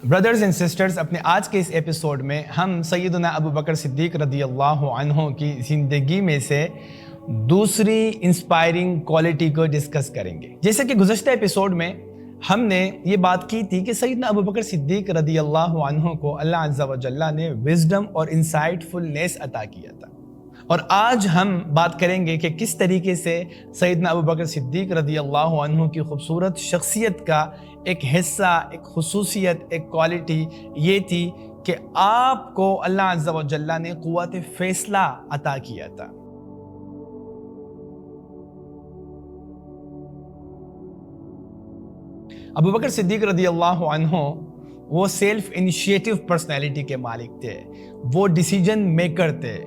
Brothers and sisters, اپنے آج کے اس ایپیسوڈ میں ہم سیدنا ابو بکر صدیق رضی اللہ عنہ کی زندگی میں سے دوسری انسپائرنگ کوالٹی کو ڈسکس کریں گے۔ جیسے کہ گزشتہ ایپیسوڈ میں ہم نے یہ بات کی تھی کہ سیدنا ابو بکر صدیق رضی اللہ عنہ کو اللہ عز و جل نے وزڈم اور انسائٹ فلنس عطا کیا تھا، اور آج ہم بات کریں گے کہ کس طریقے سے سیدنا ابو بکر صدیق رضی اللہ عنہ کی خوبصورت شخصیت کا ایک حصہ، ایک خصوصیت، ایک کوالٹی یہ تھی کہ آپ کو اللہ عز و جل نے قوت فیصلہ عطا کیا تھا۔ ابو بکر صدیق رضی اللہ عنہ وہ سیلف انیشیٹو پرسنالٹی کے مالک تھے، وہ ڈیسیجن میکر تھے۔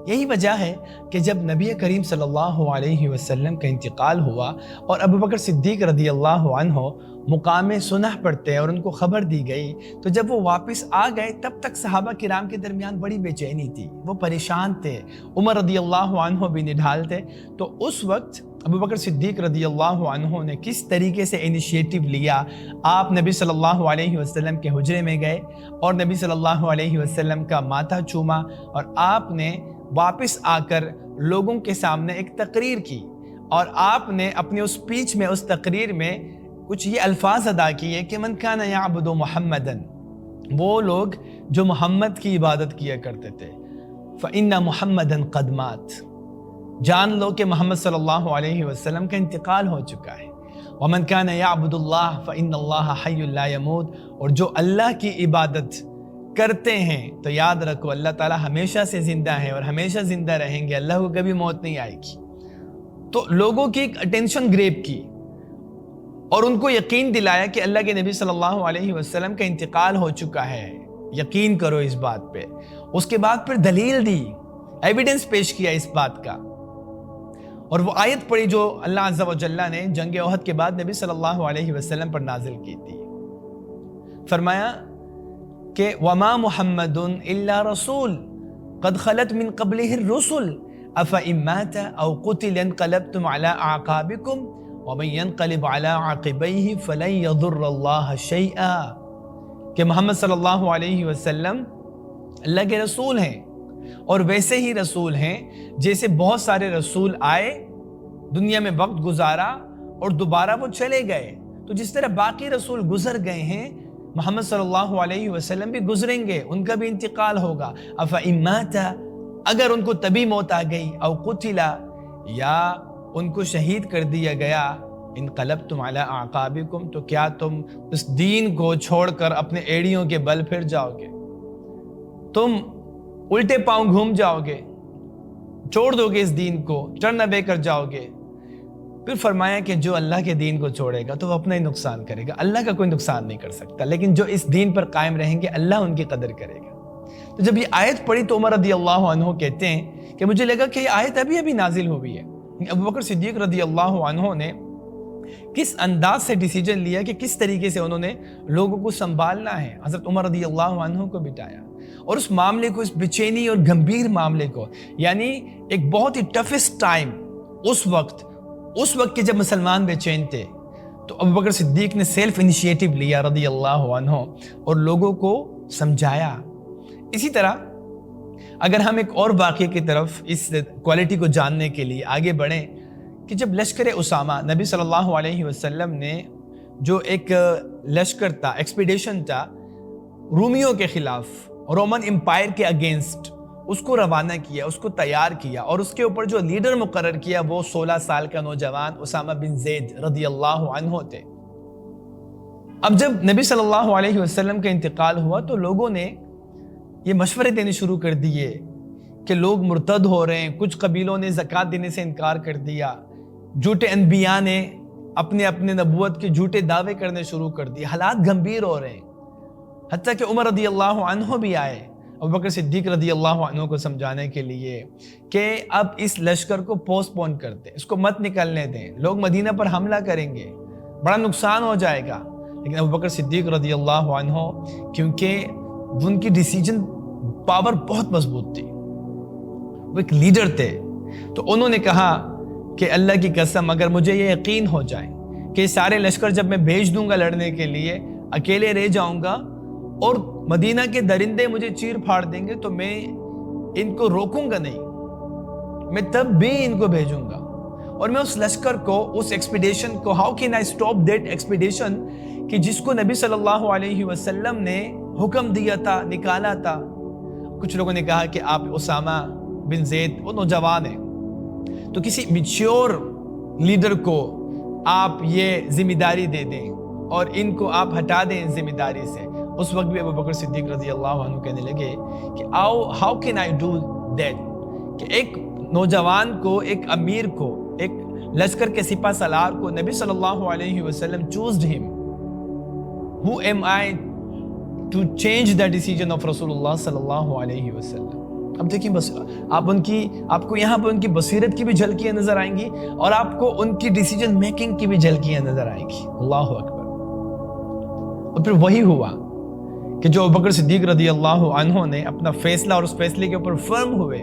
یہی وجہ ہے کہ جب نبی کریم صلی اللہ علیہ وسلم کا انتقال ہوا اور ابو بکر صدیق رضی اللہ عنہ مقام سنہ پر تھے اور ان کو خبر دی گئی، تو جب وہ واپس آ گئے تب تک صحابہ کرام کے درمیان بڑی بے چینی تھی، وہ پریشان تھے، عمر رضی اللہ عنہ بھی نڈھال تھے۔ تو اس وقت ابو بکر صدیق رضی اللہ عنہ نے کس طریقے سے انیشیٹو لیا؟ آپ نبی صلی اللہ علیہ وسلم کے حجرے میں گئے اور نبی صلی اللہ علیہ وسلم کا ماتھا چوما، اور آپ نے واپس آ کر لوگوں کے سامنے ایک تقریر کی، اور آپ نے اپنے اس اسپیچ میں، اس تقریر میں کچھ یہ الفاظ ادا کیے کہ من کان یعبد محمدً، وہ لوگ جو محمد کی عبادت کیا کرتے تھے، فإن محمدًا قد مات، جان لو کہ محمد صلی اللہ علیہ وسلم کا انتقال ہو چکا ہے، ومن کان یعبد اللہ فإن اللہ حی لا یموت، اور جو اللہ کی عبادت کرتے ہیں تو یاد رکھو اللہ تعالیٰ ہمیشہ سے زندہ ہے اور ہمیشہ زندہ رہیں گے، اللہ کو کبھی موت نہیں آئے گی۔ تو لوگوں کی ایک اٹینشن گریب کی اور ان کو یقین دلایا کہ اللہ کے نبی صلی اللہ علیہ وسلم کا انتقال ہو چکا ہے، یقین کرو اس بات پہ۔ اس کے بعد پھر دلیل دی، ایویڈنس پیش کیا اس بات کا، اور وہ آیت پڑھی جو اللہ عز و جل نے جنگ احد کے بعد نبی صلی اللہ علیہ وسلم پر نازل کی تھی۔ فرمایا کہ وما محمد الا رسول قد خلت من قبلہ الرسل افإن مات او قتل انقلبتم على اعقابکم ومن ينقلب على عقبیہ فلن يضر اللہ شیئا، کہ محمد صلی اللہ علیہ وسلم اللہ کے رسول ہیں، اور ویسے ہی رسول ہیں جیسے بہت سارے رسول آئے، دنیا میں وقت گزارا اور دوبارہ وہ چلے گئے، تو جس طرح باقی رسول گزر گئے ہیں، محمد صلی اللہ علیہ وسلم بھی گزریں گے، ان کا بھی انتقال ہوگا۔ افإن مات، اگر ان کو تبھی موت آ گئی، او قتل، یا ان کو شہید کر دیا گیا، انقلبتم علی اعقابکم، تو کیا تم اس دین کو چھوڑ کر اپنے ایڑیوں کے بل پھر جاؤ گے؟ تم الٹے پاؤں گھوم جاؤ گے، چھوڑ دو گے اس دین کو، ٹرن اوے کر جاؤ گے؟ پھر فرمایا کہ جو اللہ کے دین کو چھوڑے گا تو وہ اپنا ہی نقصان کرے گا، اللہ کا کوئی نقصان نہیں کر سکتا، لیکن جو اس دین پر قائم رہیں گے اللہ ان کی قدر کرے گا۔ تو جب یہ آیت پڑھی تو عمر رضی اللہ عنہ کہتے ہیں کہ مجھے لگا کہ یہ آیت ابھی نازل ہوئی ہے۔ ابو بکر صدیق رضی اللہ عنہ نے کس انداز سے ڈیسیجن لیا کہ کس طریقے سے انہوں نے لوگوں کو سنبھالنا ہے۔ حضرت عمر رضی اللہ عنہ کو بٹھایا اور اس معاملے کو، اس بے-چینی اور گمبھیر معاملے کو، یعنی ایک بہت ہی ٹفسٹ ٹائم اس وقت کے جب مسلمان بے چین تھے، تو ابو بکر صدیق نے سیلف انیشیٹو لیا رضی اللہ عنہ اور لوگوں کو سمجھایا۔ اسی طرح اگر ہم ایک اور واقعے کی طرف اس کوالٹی کو جاننے کے لیے آگے بڑھیں کہ جب لشکر اسامہ، نبی صلی اللہ علیہ وسلم نے جو ایک لشکر تھا، ایکسپیڈیشن تھا رومیوں کے خلاف، رومن امپائر کے اگینسٹ، اس کو روانہ کیا، اس کو تیار کیا، اور اس کے اوپر جو لیڈر مقرر کیا وہ 16 سال کا نوجوان اسامہ بن زید رضی اللہ عنہ تھے۔ اب جب نبی صلی اللہ علیہ وسلم کا انتقال ہوا تو لوگوں نے یہ مشورے دینے شروع کر دیے کہ لوگ مرتد ہو رہے ہیں، کچھ قبیلوں نے زکوٰۃ دینے سے انکار کر دیا، جھوٹے انبیاء نے اپنے نبوت کے جھوٹے دعوے کرنے شروع کر دیے، حالات گمبھیر ہو رہے ہیں، حتیٰ کہ عمر رضی اللہ عنہ بھی آئے ابو بکر صدیق رضی اللہ عنہ کو سمجھانے کے لیے کہ اب اس لشکر کو پوسٹ پون کر دیں، اس کو مت نکلنے دیں، لوگ مدینہ پر حملہ کریں گے، بڑا نقصان ہو جائے گا۔ لیکن ابو بکر صدیق رضی اللہ عنہ، کیونکہ ان کی ڈیسیجن پاور بہت مضبوط تھی، وہ ایک لیڈر تھے، تو انہوں نے کہا کہ اللہ کی قسم اگر مجھے یہ یقین ہو جائے کہ سارے لشکر جب میں بھیج دوں گا لڑنے کے لیے، اکیلے رہ جاؤں گا اور مدینہ کے درندے مجھے چیر پھاڑ دیں گے تو میں ان کو روکوں گا نہیں، میں تب بھی ان کو بھیجوں گا، اور میں اس لشکر کو، اس ایکسپیڈیشن کو، how can I stop that expedition کہ جس کو نبی صلی اللہ علیہ وسلم نے حکم دیا تھا، نکالا تھا۔ کچھ لوگوں نے کہا کہ آپ اسامہ بن زید، وہ نوجوان ہیں، تو کسی میچیور لیڈر کو آپ یہ ذمہ داری دے دیں اور ان کو آپ ہٹا دیں ذمہ داری سے۔ اس وقت بھی ابوبکر صدیق رضی اللہ عنہ کہنے لگے کہ how can I do that, کہ ایک نوجوان کو، ایک امیر کو، ایک لشکر کے سپہ سالار کو نبی صلی اللہ علیہ وسلم چوزڈ ہم، who am I to change the decision of رسول اللہ صلی اللہ علیہ وسلم۔ اب دیکھیں بس آپ کو یہاں پر ان کی بصیرت کی بھی جھلکیاں نظر آئیں گی، اور آپ کو ان کی ڈیسیجن میکنگ کی بھی جھلکیاں نظر آئیں گی۔ اللہ اکبر۔ اور پھر وہی ہوا کہ جو ابوبکر صدیق رضی اللہ عنہ نے اپنا فیصلہ اور اس فیصلے کے اوپر فرم ہوئے،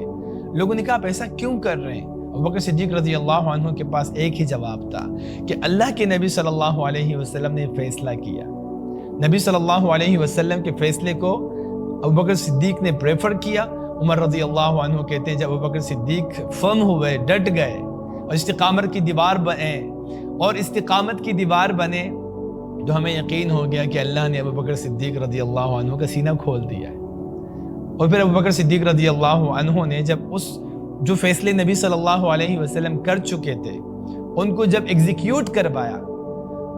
لوگوں نے کہا آپ ایسا کیوں کر رہے ہیں؟ ابوبکر صدیق رضی اللہ عنہ کے پاس ایک ہی جواب تھا کہ اللہ کے نبی صلی اللہ علیہ وسلم نے فیصلہ کیا۔ نبی صلی اللہ علیہ وسلم کے فیصلے کو ابوبکر صدیق نے پریفر کیا۔ عمر رضی اللہ عنہ کہتے ہیں جب ابوبکر صدیق فرم ہوئے، ڈٹ گئے اور استقامت کی دیوار بنے تو ہمیں یقین ہو گیا کہ اللہ نے ابوبکر صدیق رضی اللہ عنہ کا سینہ کھول دیا ہے۔ اور پھر ابوبکر صدیق رضی اللہ عنہ نے جب جو فیصلے نبی صلی اللہ علیہ وسلم کر چکے تھے ان کو جب ایگزیکیوٹ کروایا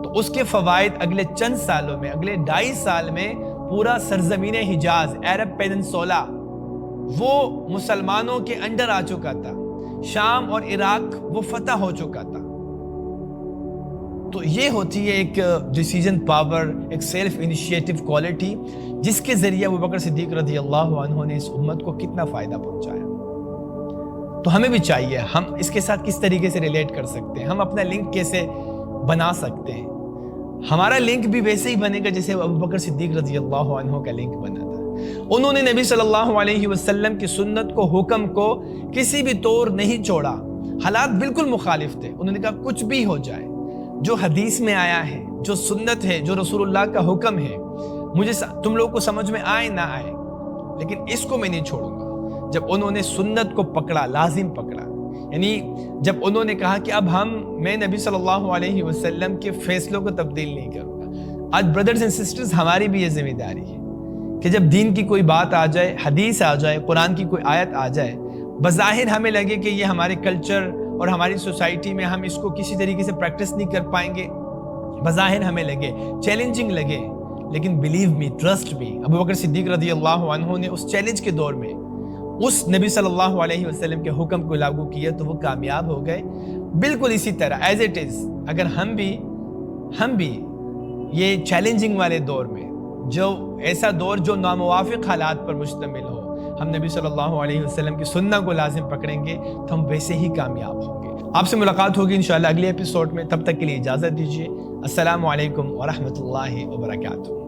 تو اس کے فوائد اگلے چند سالوں میں، اگلے 2.5 سال میں پورا سرزمین حجاز، عرب پیننسولا، وہ مسلمانوں کے انڈر آ چکا تھا۔ شام اور عراق وہ فتح ہو چکا تھا۔ تو یہ ہوتی ہے ایک ڈیسیجن پاور، ایک سیلف انیشیٹو کوالٹی، جس کے ذریعے ابوبکر صدیق رضی اللہ عنہ نے اس امت کو کتنا فائدہ پہنچایا۔ تو ہمیں بھی چاہیے، ہم اس کے ساتھ کس طریقے سے ریلیٹ کر سکتے ہیں، ہم اپنا لنک کیسے بنا سکتے ہیں۔ ہمارا لنک بھی ویسے ہی بنے گا جیسے ابوبکر صدیق رضی اللہ عنہ کا لنک بنا تھا۔ انہوں نے نبی صلی اللہ علیہ وسلم کی سنت کو، حکم کو کسی بھی طور نہیں چھوڑا۔ حالات بالکل مخالف تھے، انہوں نے کہا کچھ بھی ہو جائے، جو حدیث میں آیا ہے، جو سنت ہے، جو رسول اللہ کا حکم ہے، مجھے تم لوگ کو سمجھ میں آئے نہ آئے، لیکن اس کو میں نہیں چھوڑوں گا۔ جب انہوں نے سنت کو پکڑا، لازم پکڑا، یعنی جب انہوں نے کہا کہ اب میں نبی صلی اللہ علیہ وسلم کے فیصلوں کو تبدیل نہیں کروں گا۔ آج بردرز اینڈ سسٹرز، ہماری بھی یہ ذمہ داری ہے کہ جب دین کی کوئی بات آ جائے، حدیث آ جائے، قرآن کی کوئی آیت آ جائے، بظاہر ہمیں لگے کہ یہ ہمارے کلچر اور ہماری سوسائٹی میں ہم اس کو کسی طریقے سے پریکٹس نہیں کر پائیں گے، بظاہر ہمیں لگے چیلنجنگ لگے، لیکن believe me, trust me, Abu Bakr Siddiq رضی اللہ عنہ نے اس چیلنج کے دور میں اس نبی صلی اللہ علیہ وسلم کے حکم کو لاگو کیا تو وہ کامیاب ہو گئے۔ بالکل اسی طرح ایز اٹ از، اگر ہم بھی یہ چیلنجنگ والے دور میں، جو ایسا دور جو ناموافق حالات پر مشتمل ہو، ہم نبی صلی اللہ علیہ وسلم کی سنت کو لازم پکڑیں گے تو ہم ویسے ہی کامیاب ہوں گے۔ آپ سے ملاقات ہوگی انشاءاللہ اگلے ایپیسوڈ میں، تب تک کے لیے اجازت دیجیے۔ السلام علیکم ورحمۃ اللہ وبرکاتہ۔